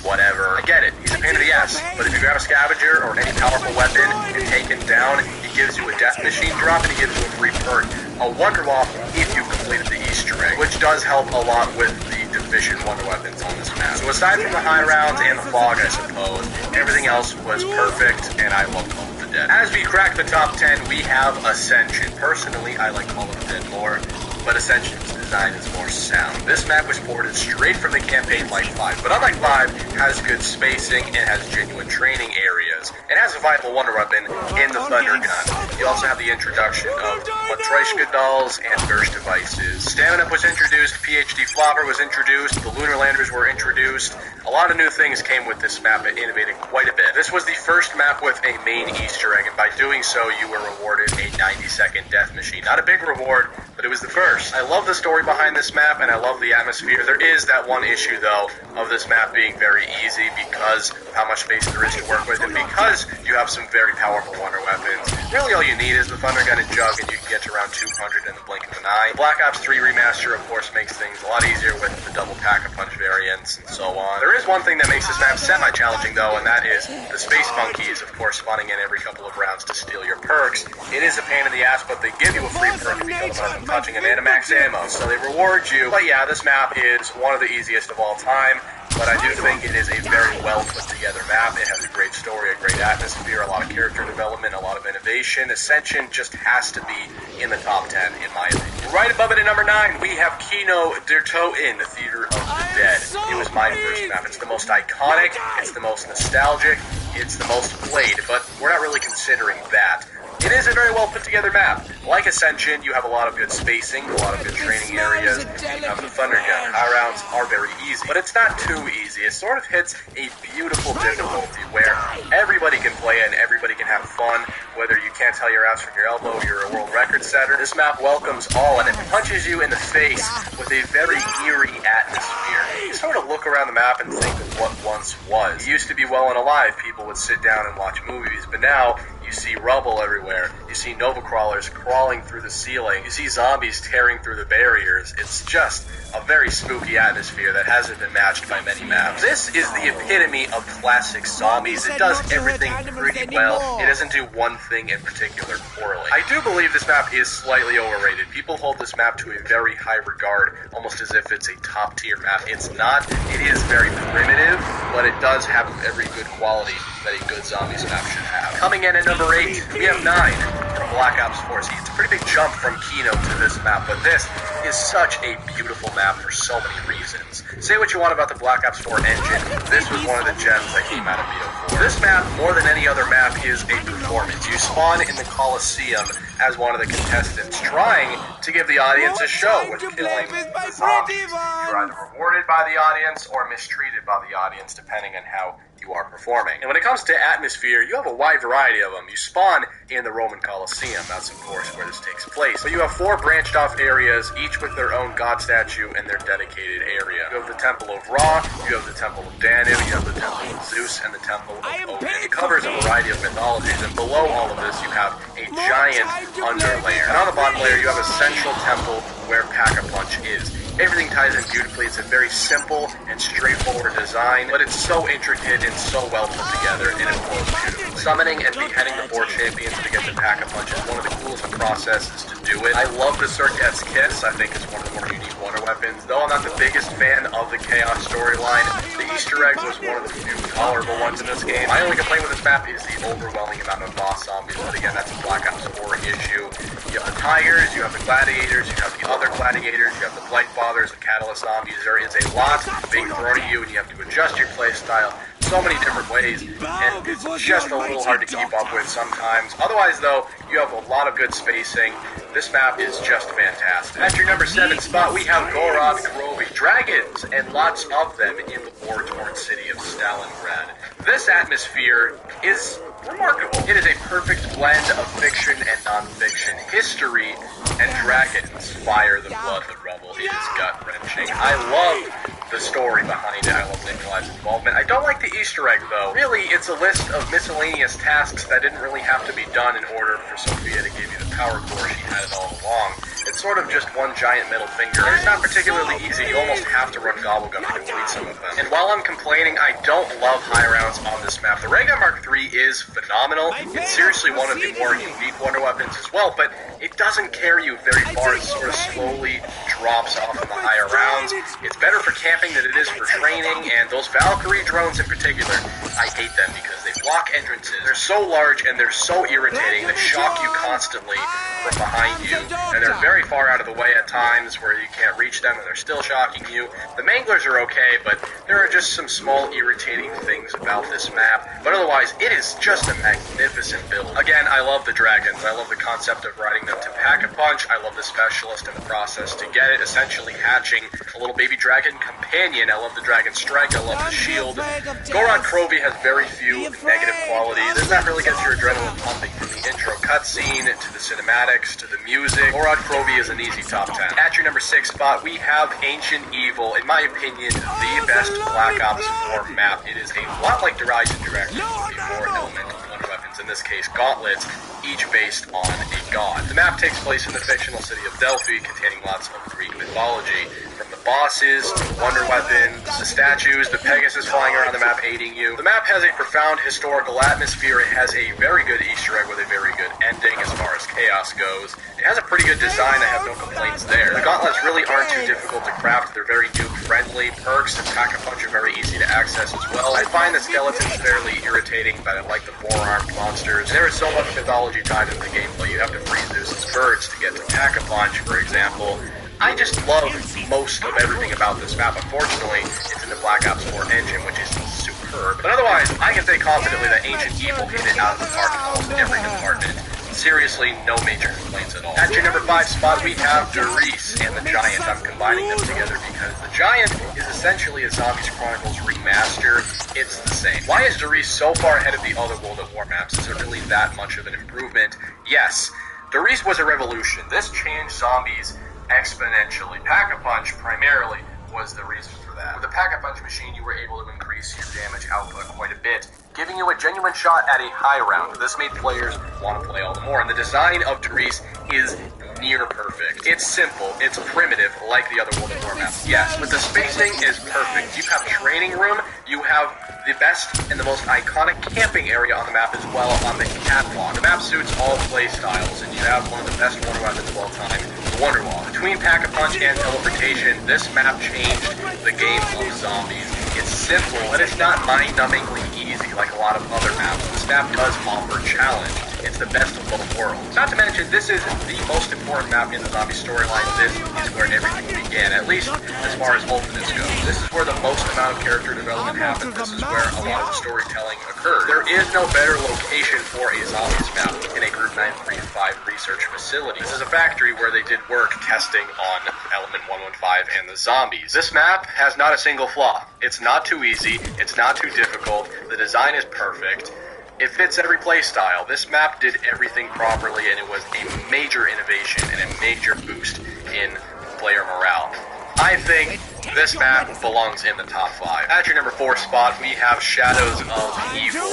whatever. I get it, he's a pain in the ass, but if you grab a scavenger or any powerful weapon and take him down, he gives you a death machine drop and he gives you a free perk, a wonder wall if you've completed the Easter egg, which does help a lot with the deficient wonder weapons on this map. So aside from the high rounds and the fog, I suppose, everything else was perfect, and I love Call of the Dead. As we crack the top 10, we have Ascension. Personally, I like Call of the Dead more, but Ascension's design is more sound. This map was ported straight from the campaign like 5, but unlike 5, has good spacing and has genuine training areas. It has a viable wonder weapon in the Thunder Gun. You also have the introduction of Matryoshka dolls and burst devices. Stamina was introduced, PhD Flopper was introduced, the Lunar Landers were introduced. A lot of new things came with this map that innovated quite a bit. This was the first map with a main Easter egg, and by doing so, you were rewarded a 90-second death machine. Not a big reward, but it was the first. I love the story behind this map, and I love the atmosphere. There is that one issue, though, of this map being very easy because of how much space there is to work with, and because you have some very powerful wonder weapons. Really all you need is the Thunder Gun and Jug, and you can get to around 200 in the blink of an eye. The Black Ops 3 remaster, of course, makes things a lot easier with the double pack-a-punch variants and so on. There is one thing that makes this map semi-challenging, though, and that is the Space Monkeys, of course, spawning in every couple of rounds to steal your perks. It is a pain in the ass, but they give you a free perk if you kill them touching an max ammo, so they reward you. But yeah, this map is one of the easiest of all time, but I do think it is a very well put together map. It has a great story, a great atmosphere, a lot of character development, a lot of innovation. Ascension just has to be in the top 10, in my opinion. Right above it at number 9, we have Kino der Toten, the Theater of the Dead. It was my first map. It's the most iconic, it's the most nostalgic, it's the most played, but we're not really considering that. It is a very well put together map. Like Ascension, you have a lot of good spacing, a lot of good training areas. You have the Thunder Gun. High rounds are very easy, but it's not too easy. It sort of hits a beautiful difficulty where everybody can play it and everybody can have fun, whether you can't tell your ass from your elbow, you're a world record setter. This map welcomes all, and it punches you in the face with a very eerie atmosphere. You sort of look around the map and think of what once was. It used to be well and alive. People would sit down and watch movies, but now you see rubble everywhere. You see Nova crawlers crawling through the ceiling. You see zombies tearing through the barriers. It's just a very spooky atmosphere that hasn't been matched by many maps. This is the epitome of classic zombies. It does everything pretty well. It doesn't do one thing in particular poorly. I do believe this map is slightly overrated. People hold this map to a very high regard, almost as if it's a top tier map. It's not. It is very primitive, but it does have every good quality that a good zombies map should have. Coming in at number 8, we have 9 from Black Ops 4. See, it's a pretty big jump from Kino to this map, but this is such a beautiful map for so many reasons. Say what you want about the Black Ops 4 engine, this was one of the gems that came out of BO4. This map, more than any other map, is a performance. You spawn in the Coliseum as one of the contestants, trying to give the audience a show with killing the zombies. You're either rewarded by the audience or mistreated by the audience, depending on how you are performing. And when it comes to atmosphere, you have a wide variety of them. You spawn in the Roman Coliseum. That's, of course, where this takes place. But you have 4 branched off areas, each with their own god statue and their dedicated area. You have the Temple of Ra, you have the Temple of Danu, you have the Temple of Zeus, and the Temple of Odin. It covers a variety of mythologies, and below all of this, you have a giant underlayer. And on the bottom layer, you have a central temple where Pack-a-Punch is. Everything ties in beautifully. It's a very simple and straightforward design, but it's so intricate and so well put together, and it flows beautifully. Summoning and beheading the 4 champions to get the Pack-a-Punch is one of the coolest processes to do it. I love the Circus Kiss. I think it's one of the more unique wonder weapons. Though I'm not the biggest fan of the Chaos storyline, the Easter egg was one of the few tolerable ones in this game. My only complaint with this map is the overwhelming amount of boss zombies, but again, that's a Black Ops 4 issue. You have the Tigers, you have the Gladiators, you have the other Gladiators, you have the Blight fathers of Catalyst Zombies, there is a lot being thrown at you, and you have to adjust your playstyle so many different ways, and it's just a little hard to keep up with sometimes. Otherwise, though, you have a lot of good spacing. This map is just fantastic. At your number 7 spot, we have Gorod Krovi. Dragons, and lots of them in the war-torn city of Stalingrad. This atmosphere is remarkable. It is a perfect blend of fiction and non-fiction. History and dragons fire the blood of the rubble. It is gut-wrenching. I love the story behind it. I love Nikolai's involvement. I don't like the Easter egg, though. Really, it's a list of miscellaneous tasks that didn't really have to be done in order for Sophia to give you the power core she had it all along. It's sort of just one giant middle finger, and it's not particularly easy. You almost have to run Gobblegum to complete some of them. And while I'm complaining, I don't love high rounds on this map. The Ray Gun Mark III is phenomenal. It's seriously one of the more unique wonder weapons as well, but it doesn't carry you very far. It sort of slowly drops off in the higher rounds. It's better for camping than it is for training, and those Valkyrie drones in particular, I hate them because they block entrances. They're so large and they're so irritating. They shock you constantly from behind you, and they're very far out of the way at times where you can't reach them and they're still shocking you. The Manglers are okay, but there are just some small irritating things about this map. But otherwise, it is just a magnificent build. Again, I love the dragons. I love the concept of riding them to Pack-a-Punch. I love the specialist in the process to get it, essentially hatching a little baby dragon companion. I love the Dragon Strike. I love the shield. Gorod Krovi has very few negative qualities. This map really gets your adrenaline pumping from the intro cutscene to the cinematics to the music. Gorod Krovi is an easy top 10. At your number 6 spot, we have Ancient Evil. In my opinion, the best Black Ops 4 map. It is a lot like Horizon Direct, with the 4 elemental wonder weapons, in this case gauntlets, each based on a god. The map takes place in the fictional city of Delphi, containing lots of Greek mythology. From the bosses, to the wonder weapons, the statues, the Pegasus flying around the map aiding you. The map has a profound historical atmosphere. It has a very good Easter egg with a very good ending as far as chaos goes. It has a pretty good design. I have no complaints there. The gauntlets really aren't too difficult to craft. They're very nuke-friendly. Perks and Pack-a-Punch are very easy to access as well. I find the skeletons fairly irritating, but I like the four-armed monsters. There is so much mythology tied into the gameplay. You have to free Zeus's birds to get to Pack-a-Punch, for example. I just love most of everything about this map. Unfortunately, it's in the Black Ops 4 engine, which is superb. But otherwise, I can say confidently that Ancient Evil hit it out of the park in almost every department. Seriously, no major complaints at all. At your number 5 spot, we have Darius and the Giant. I'm combining them together because the Giant is essentially a Zombies Chronicles remaster. It's the same. Why is Darius so far ahead of the other World at War maps? Is it really that much of an improvement? Yes. Darius was a revolution. This changed zombies exponentially. Pack-a-Punch, primarily, was the reason for that. With the Pack-a-Punch machine, you were able to increase your damage output quite a bit, giving you a genuine shot at a high round. This made players want to play all the more, and the design of Darius is near perfect. It's simple, it's primitive, like the other World at War maps, yes, but the spacing is perfect. You have training room, you have the best and the most iconic camping area on the map as well on the catwalk. The map suits all play styles, and you have one of the best wonder weapons of all time, the Wonder Wall. Between Pack-a-Punch and teleportation, this map changed the game of zombies. It's simple, but it's not mind-numbingly easy like a lot of other maps. This map does offer challenge. It's the best of both worlds. Not to mention, this is the most important map in the zombie storyline. This is where everything began, at least as far as ultimates go. This is where the most amount of character development happened. This is where a lot of the storytelling occurred. There is no better location for a zombies map in a Group 935 research facility. This is a factory where they did work testing on Element 115 and the zombies. This map has not a single flaw. It's not too easy. It's not too difficult. The design is perfect. It fits every playstyle. This map did everything properly, and it was a major innovation and a major boost in player morale. I think this map belongs in the top 5. At your number 4 spot, we have Shadows of Evil.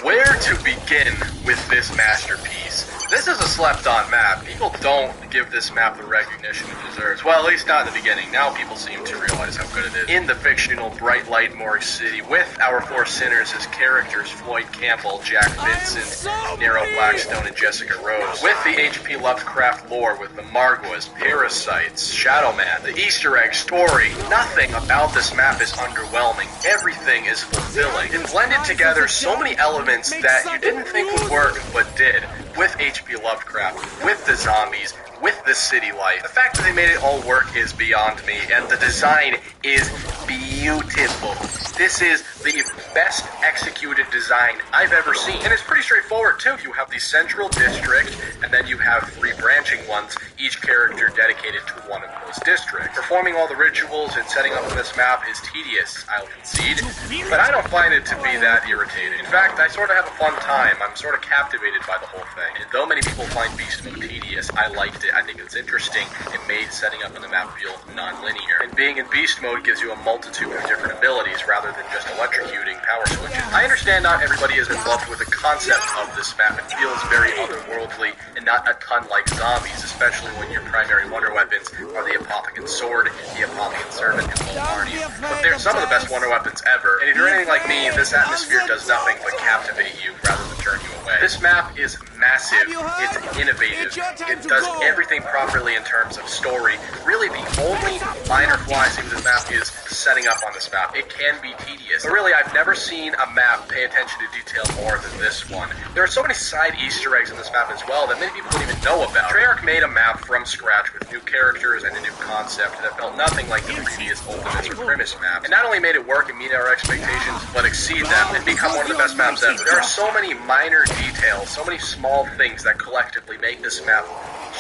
Where to begin with this masterpiece? This is a slept-on map. People don't give this map the recognition it deserves. Well, at least not in the beginning. Now people seem to realize how good it is. In the fictional Bright Light Morgue City, with our 4 sinners as characters, Floyd Campbell, Jack Vincent, Nero Blackstone, and Jessica Rose. With the H.P. Lovecraft lore, with the Margwas, Parasites, Shadow Man, the Easter egg story. Nothing about this map is underwhelming. Everything is fulfilling. It blended together so many elements that you didn't think would work, but did. With H.P. Lovecraft, with the zombies, with this city life. The fact that they made it all work is beyond me, and the design is beautiful. This is the best executed design I've ever seen. And it's pretty straightforward too. You have the central district, and then you have 3 branching ones, each character dedicated to one of those districts. Performing all the rituals and setting up this map is tedious, I'll concede, but I don't find it to be that irritating. In fact, I sort of have a fun time. I'm sort of captivated by the whole thing. And though many people find Beast Mode tedious, I liked it. I think it's interesting. It made setting up in the map feel non-linear. And being in Beast Mode gives you a multitude of different abilities rather than just electrocuting power switches. I understand not everybody is in love with the concept of this map. It feels very otherworldly and not a ton like Zombies, especially when your primary wonder weapons are the Apothicon Sword, the Apothicon Servant, and Bolt Arnie. But they're some of the best wonder weapons ever. And if you're anything like me, this atmosphere does nothing but captivate you rather than turn you away. This map is massive, it's innovative, it does everything properly in terms of story. Really, the only minor flaws in this map is setting up on this map. It can be tedious, but really, I've never seen a map pay attention to detail more than this one. There are so many side Easter eggs in this map as well that many people don't even know about. Treyarch made a map from scratch with new characters and a new concept that felt nothing like the previous Ultimates or Primus maps, and not only made it work and meet our expectations, but exceed them and become one of the best maps ever. There are so many minor details, so many small things that collectively make this map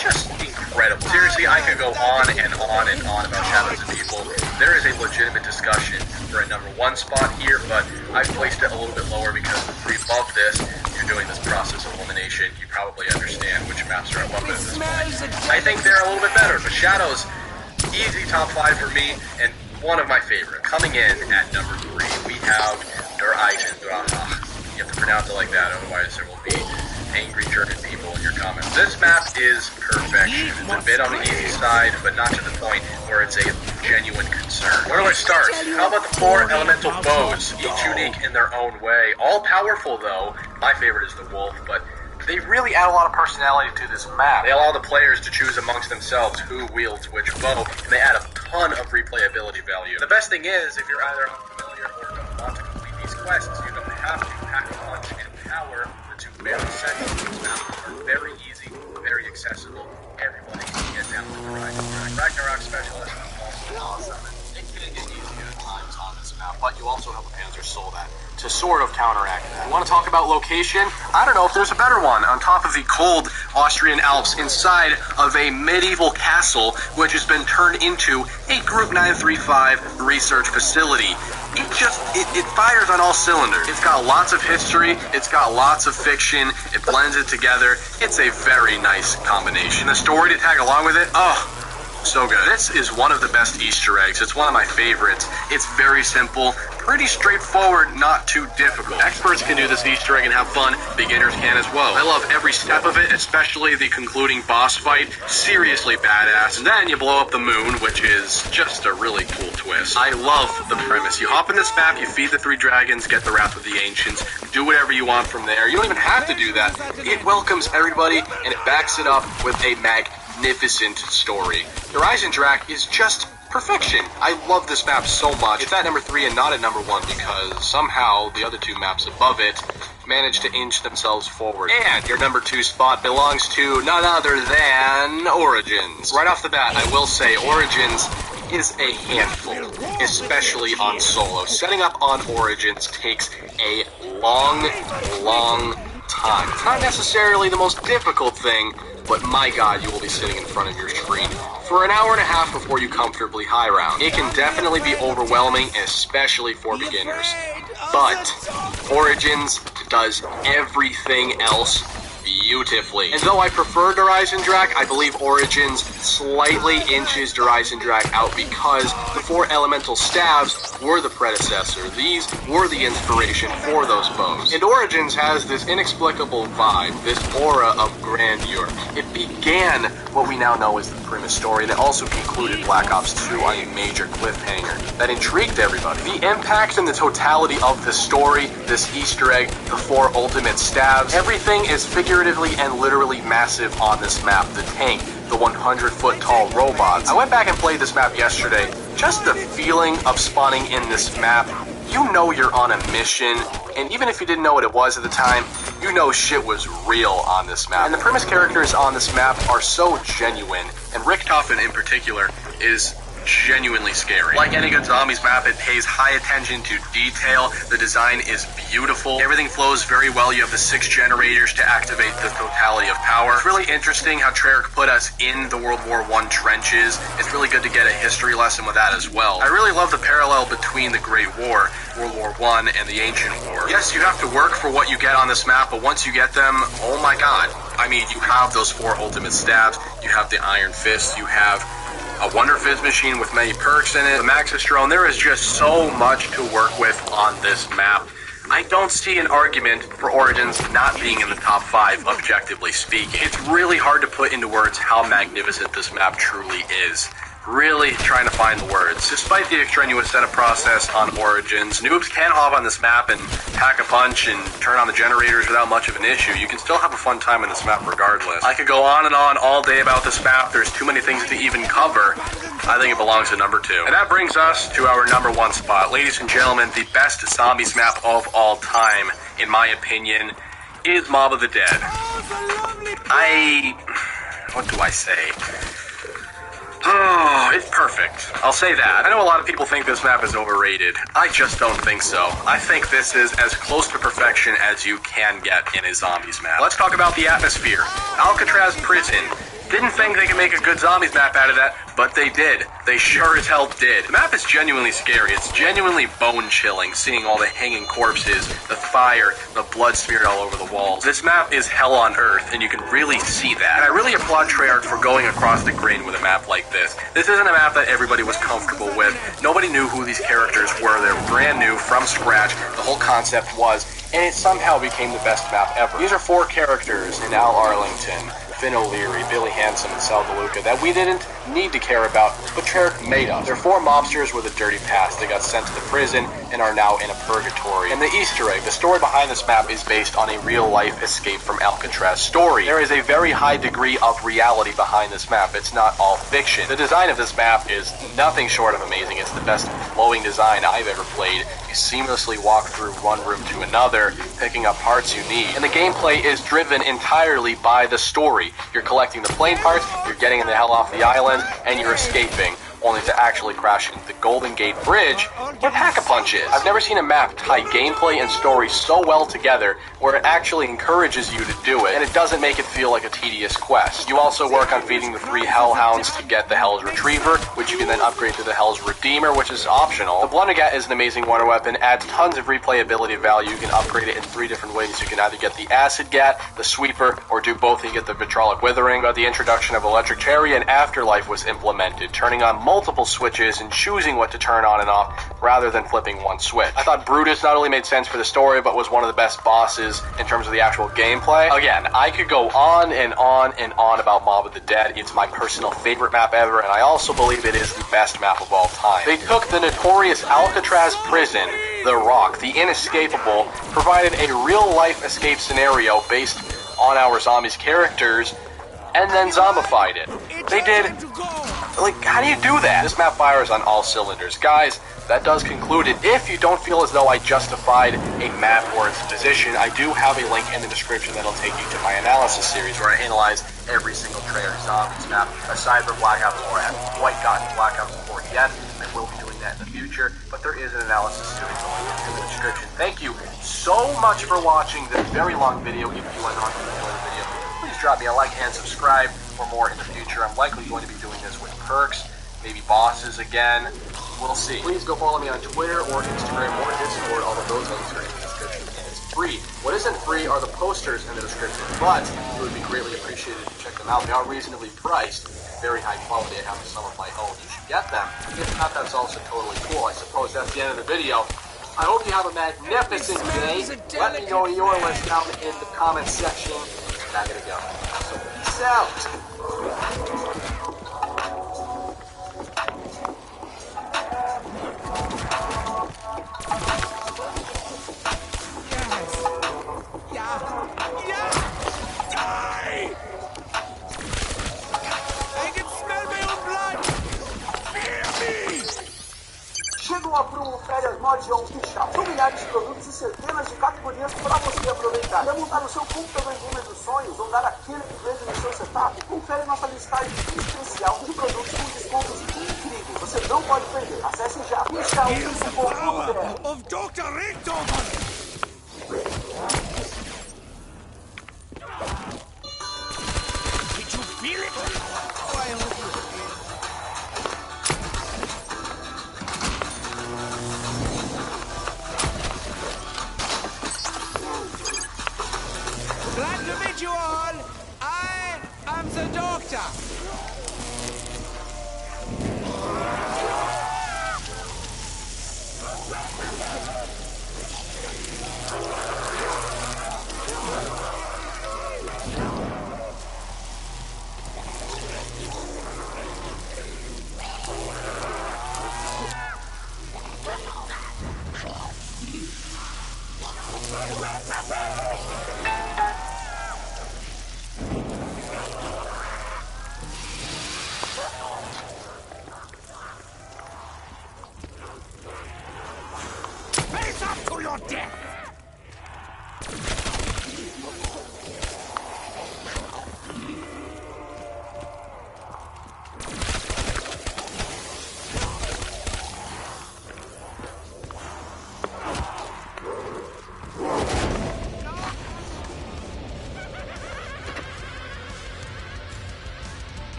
just incredible. Seriously, I could go on and on and on about Shadows of People. There is a legitimate discussion for a number 1 spot here, but I've placed it a little bit lower because the 3 above this, you're doing this process of elimination, you probably understand which maps are above it at this point. I think they're a little bit better, but Shadows, easy top 5 for me, and one of my favorite. Coming in at number 3, we have Der Eisendrache. You have to pronounce it like that, otherwise there will be angry German people in your comments. This map is perfection. It's a bit on the easy side, but not to the point where it's a genuine concern. Where do I start? How about the 4 elemental bows? Each unique in their own way. All powerful though. My favorite is the wolf, but they really add a lot of personality to this map. They allow the players to choose amongst themselves who wields which bow, and they add a ton of replayability value. The best thing is, if you're either unfamiliar or don't want to complete these quests, you don't have to pack a punch and power. The 2 very sections of this map are very easy, very accessible. Everybody can get down with the Ragnarok Specialist is also awesome. It can get easier at times on this map, but you also have a Panzer Soul that to sort of counteract that. You want to talk about location? I don't know if there's a better one. On top of the cold Austrian Alps, inside of a medieval castle, which has been turned into a Group 935 research facility. It fires on all cylinders. It's got lots of history, it's got lots of fiction, it blends it together. It's a very nice combination. The story to tag along with it, so good. This is one of the best Easter eggs. It's one of my favorites. It's very simple, pretty straightforward, not too difficult. Experts can do this Easter egg and have fun. Beginners can as well. I love every step of it, especially the concluding boss fight. Seriously badass. And then you blow up the moon, which is just a really cool twist. I love the premise. You hop in this map, you feed the 3 dragons, get the Wrath of the Ancients, do whatever you want from there. You don't even have to do that. It welcomes everybody, and it backs it up with a magnificent story. The Eisendrache is just perfection. I love this map so much. It's at number 3 and not at number 1 because somehow the other 2 maps above it managed to inch themselves forward. And your number 2 spot belongs to none other than Origins. Right off the bat, I will say Origins is a handful, especially on solo. Setting up on Origins takes a long time. It's not necessarily the most difficult thing, but my god, you will be sitting in front of your screen for an hour and a half before you comfortably high round. It can definitely be overwhelming, especially for beginners. But Origins does everything else beautifully. And though I prefer Der Eisendrache, I believe Origins slightly inches Der Eisendrache out because the 4 elemental staves were the predecessor. These were the inspiration for those bows. And Origins has this inexplicable vibe, this aura of grandeur. It began what we now know as the Primus story, and it also concluded Black Ops 2 on a major cliffhanger that intrigued everybody. The impact and the totality of the story, this Easter egg, the 4 ultimate staves, everything is figuratively and literally massive on this map. The tank, the 100-foot tall robots. I went back and played this map yesterday. Just the feeling of spawning in this map you know you're on a mission, and even if you didn't know what it was at the time, you know shit was real on this map. And the premise characters on this map are so genuine, and Richtofen in particular is genuinely scary. Like any good Zombies map, it pays high attention to detail. The design is beautiful. Everything flows very well. You have the 6 generators to activate the totality of power. It's really interesting how Treyarch put us in the World War I trenches. It's really good to get a history lesson with that as well. I really love the parallel between the Great War, World War I, and the Ancient War. Yes, you have to work for what you get on this map, but once you get them, oh my god. I mean, you have those 4 ultimate stabs, you have the Iron Fist, you have a Wonder Fizz machine with many perks in it, the Maxis drone. There is just so much to work with on this map. I don't see an argument for Origins not being in the top 5, objectively speaking. It's really hard to put into words how magnificent this map truly is. Really trying to find the words. Despite the extraneous setup process on Origins, noobs can hop on this map and pack a punch and turn on the generators without much of an issue. You can still have a fun time in this map regardless. I could go on and on all day about this map. There's too many things to even cover. I think it belongs to number 2. And that brings us to our number 1 spot. Ladies and gentlemen, the best Zombies map of all time, in my opinion, is Mob of the Dead. What do I say? Oh, it's perfect. I'll say that. I know a lot of people think this map is overrated. I just don't think so. I think this is as close to perfection as you can get in a Zombies map. Let's talk about the atmosphere. Alcatraz Prison. Didn't think they could make a good Zombies map out of that, but they did. They sure as hell did. The map is genuinely scary. It's genuinely bone-chilling, seeing all the hanging corpses, the fire, the blood smeared all over the walls. This map is hell on earth, and you can really see that. And I really applaud Treyarch for going across the grain with a map like this. This isn't a map that everybody was comfortable with. Nobody knew who these characters were. They're brand new, from scratch. The whole concept was, and it somehow became the best map ever. These are 4 characters in Al Arlington, Finn O'Leary, Billy Handsome, and Sal DeLuca that we didn't need to care about, but Treyarch made us. They're 4 mobsters with a dirty past. They got sent to the prison and are now in a purgatory. And the Easter egg, the story behind this map is based on a real-life Escape from Alcatraz story. There is a very high degree of reality behind this map. It's not all fiction. The design of this map is nothing short of amazing. It's the best flowing design I've ever played. You seamlessly walk through one room to another, picking up parts you need. And the gameplay is driven entirely by the story. You're collecting the plane parts, you're getting the hell off the island, and you're escaping, only to actually crash into the Golden Gate Bridge where Pack-a-Punch is. I've never seen a map tie gameplay and story so well together where it actually encourages you to do it, and it doesn't make it feel like a tedious quest. You also work on feeding the 3 Hellhounds to get the Hell's Retriever, which you can then upgrade to the Hell's Redeemer, which is optional. The Blundergat is an amazing wonder weapon, adds tons of replayability value. You can upgrade it in 3 different ways. You can either get the Acid Gat, the Sweeper, or do both and you get the Vitrolic Withering. But the introduction of Electric Cherry and Afterlife was implemented, turning on multiple switches and choosing what to turn on and off rather than flipping one switch. I thought Brutus not only made sense for the story, but was one of the best bosses in terms of the actual gameplay. Again, I could go on and on and on about Mob of the Dead. It's my personal favorite map ever, and I also believe it is the best map of all time. They took the notorious Alcatraz prison, The Rock, the inescapable, provided a real-life escape scenario based on our Zombies characters, and then zombified it. They did, like, how do you do that? This map fires on all cylinders. Guys, that does conclude it. If you don't feel as though I justified a map or its position, I do have a link in the description that'll take you to my analysis series where I analyze every single Treyarch Zombies map, aside from Black Ops 4. I haven't quite gotten to Black Ops 4 yet. I will be doing that in the future, but there is an analysis series going in the description. Thank you so much for watching this very long video. If you went on to enjoy the video, please drop me a like and subscribe for more in the future. I'm likely going to be doing this with perks, maybe bosses again. We'll see. Please go follow me on Twitter or Instagram or Discord. All of those links are in the description, and it's free. What isn't free are the posters in the description, but it would be greatly appreciated to check them out. They are reasonably priced, very high quality. I have some of my own. You should get them. If not, that's also totally cool. I suppose that's the end of the video. I hope you have a magnificent day. Let me know your list down in the comments section. I gotta go. So peace out. Chegou a pro férias mod de on-shelf. São milhares de produtos e centenas de categorias para você aproveitar. Quer montar o seu computador gamer dos sonhos ou dar aquele upgrade no seu setup? Confere nossa listagem especial de produtos com descontos incríveis. Você não pode perder. Acesse já instal.com.br. Of Dr. Richtofen! Did you feel it? Oh, I hope you did. Glad to meet you all. I am the doctor. Face up to your death!